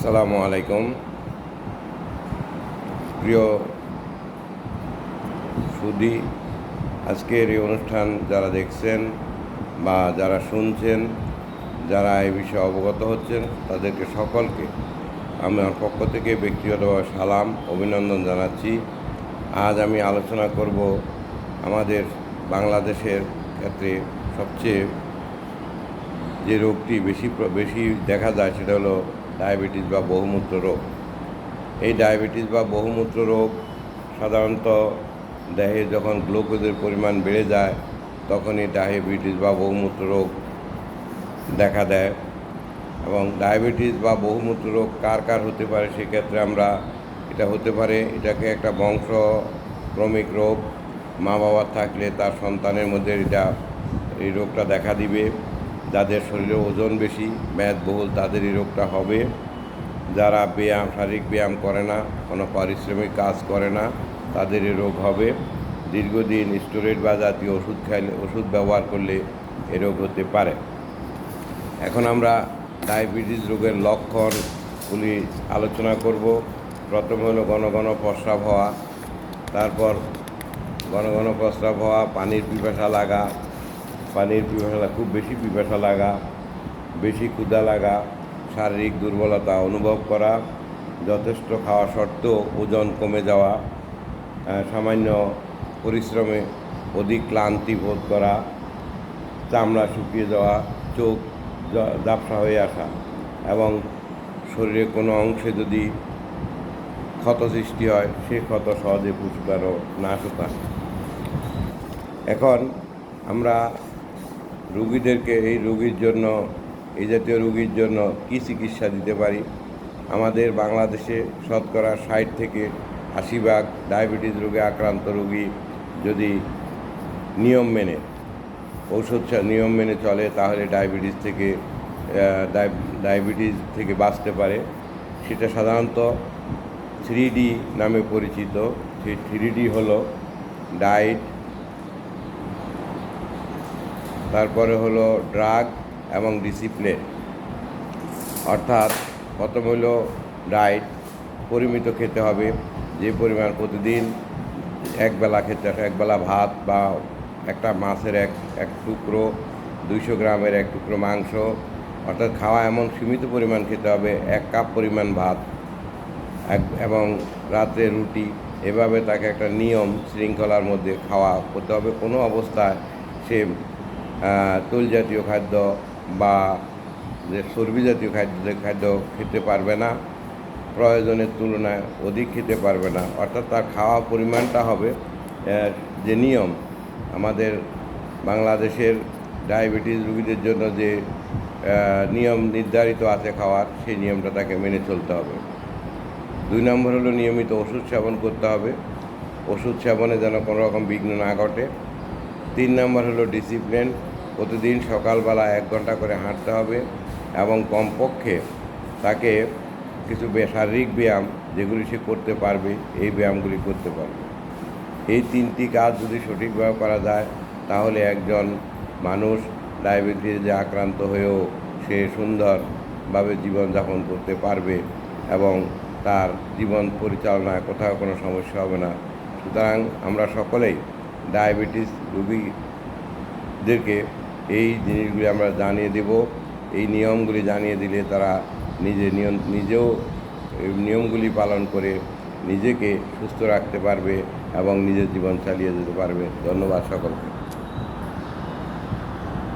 আসসালামু আলাইকুম। প্রিয় সুধী, আজকের এই অনুষ্ঠান যারা দেখছেন বা যারা শুনছেন, যারা এই বিষয়ে অবগত হচ্ছেন, তাদেরকে সকলকে আমি আমার পক্ষ থেকে ব্যক্তিগতভাবে সালাম অভিনন্দন জানাচ্ছি। আজ আমি আলোচনা করব আমাদের বাংলাদেশের ক্ষেত্রে সবচেয়ে যে রোগটি বেশি দেখা যায় সেটা হলো ডায়াবেটিস বা বহুমূত্র রোগ। এই ডায়াবেটিস বা বহুমূত্র রোগ সাধারণত দেহে যখন গ্লুকোজের পরিমাণ বেড়ে যায় তখনই ডায়াবেটিস বা বহুমূত্র রোগ দেখা দেয়। এবং ডায়াবেটিস বা বহুমূত্র রোগ কার কার হতে পারে, সেক্ষেত্রে আমরা এটাকে একটা বংশক্রমিক রোগ। মা বাবার থাকলে তার সন্তানের মধ্যে এই রোগটা দেখা দিবে। যাদের শরীরে ওজন বেশি, মেদবহুল, তাদের এই রোগটা হবে। যারা শারীরিক ব্যায়াম করে না, কোনো পারিশ্রমিক কাজ করে না, তাদের এই রোগ হবে। দীর্ঘদিন স্টেরয়েড বা জাতীয় ওষুধ ব্যবহার করলে এ রোগ হতে পারে। এখন আমরা ডায়াবেটিস রোগের লক্ষণগুলি আলোচনা করব। প্রথম হলো ঘন ঘন প্রস্রাব হওয়া, তারপর ঘন ঘন প্রস্রাব হওয়া, খুব বেশি পিপাসা লাগা, বেশি ক্ষুধা লাগা, শারীরিক দুর্বলতা অনুভব করা, যথেষ্ট খাওয়া সত্ত্বেও ওজন কমে যাওয়া, সামান্য পরিশ্রমে অধিক ক্লান্তি বোধ করা, চামড়া শুকিয়ে যাওয়া, চোখ ঝাপসা হয়ে আসা এবং শরীরের কোনো অংশে যদি ক্ষত সৃষ্টি হয় সে ক্ষত সহজে পুষবারও না শুকান। এখন আমরা এই জাতীয় রোগীর জন্য কী চিকিৎসা দিতে পারি। আমাদের বাংলাদেশে শতকরা 60 থেকে 80% ডায়াবেটিস রোগে আক্রান্ত রোগী যদি নিয়ম মেনে চলে তাহলে ডায়াবেটিস থেকে বাঁচতে পারে। সেটা সাধারণত 3D নামে পরিচিত। সেই 3D হলো ডায়েট, তারপরে হলো ড্রাগ এবং ডিসিপ্লিন। অর্থাৎ প্রথম হলো ডায়েট, পরিমিত খেতে হবে। যে পরিমাণ প্রতিদিন একবেলা ভাত বা একটা মাছের এক টুকরো, 200 গ্রামের এক টুকরো মাংস, অর্থাৎ খাওয়া এমন সীমিত পরিমাণ খেতে হবে। 1 কাপ পরিমাণ ভাত এবং রাত্রে রুটি। এভাবে তাকে একটা নিয়ম শৃঙ্খলার মধ্যে খাওয়া করতে হবে। কোনো অবস্থায় সে তৈল জাতীয় খাদ্য বা যে চর্বি জাতীয় খাদ্য খেতে পারবে না, প্রয়োজনের তুলনায় অধিক খেতে পারবে না। অর্থাৎ তার খাওয়া পরিমাণটা হবে যে নিয়ম আমাদের বাংলাদেশের ডায়াবেটিস রোগীদের জন্য যে নিয়ম নির্ধারিত আছে খাওয়ার, সেই নিয়মটা তাকে মেনে চলতে হবে। 2 নম্বর হলো নিয়মিত ওষুধ সেবন করতে হবে। ওষুধ সেবনে যেন কোনো রকম বিঘ্ন না ঘটে। 3 নম্বর হলো ডিসিপ্লিন। প্রতিদিন সকালবেলা 1 ঘন্টা করে হাঁটতে হবে এবং কমপক্ষে তাকে কিছু শারীরিক ব্যায়াম যেগুলি সে করতে পারবে, এই ব্যায়ামগুলি করতে পারবে। এই 3টি কাজ যদি সঠিকভাবে করা যায় তাহলে একজন মানুষ ডায়াবেটিসে আক্রান্ত হয়েও সে সুন্দরভাবে জীবনযাপন করতে পারবে এবং তার জীবন পরিচালনায় কোথাও কোনো সমস্যা হবে না। সুতরাং আমরা সকলেই ডায়াবেটিস রোগীদেরকে এই জিনিসগুলি আমরা জানিয়ে দেব। এই নিয়মগুলি জানিয়ে দিলে তারা নিজেও এই নিয়মগুলি পালন করে নিজেকে সুস্থ রাখতে পারবে এবং নিজের জীবন চালিয়ে যেতে পারবে। ধন্যবাদ সকলকে।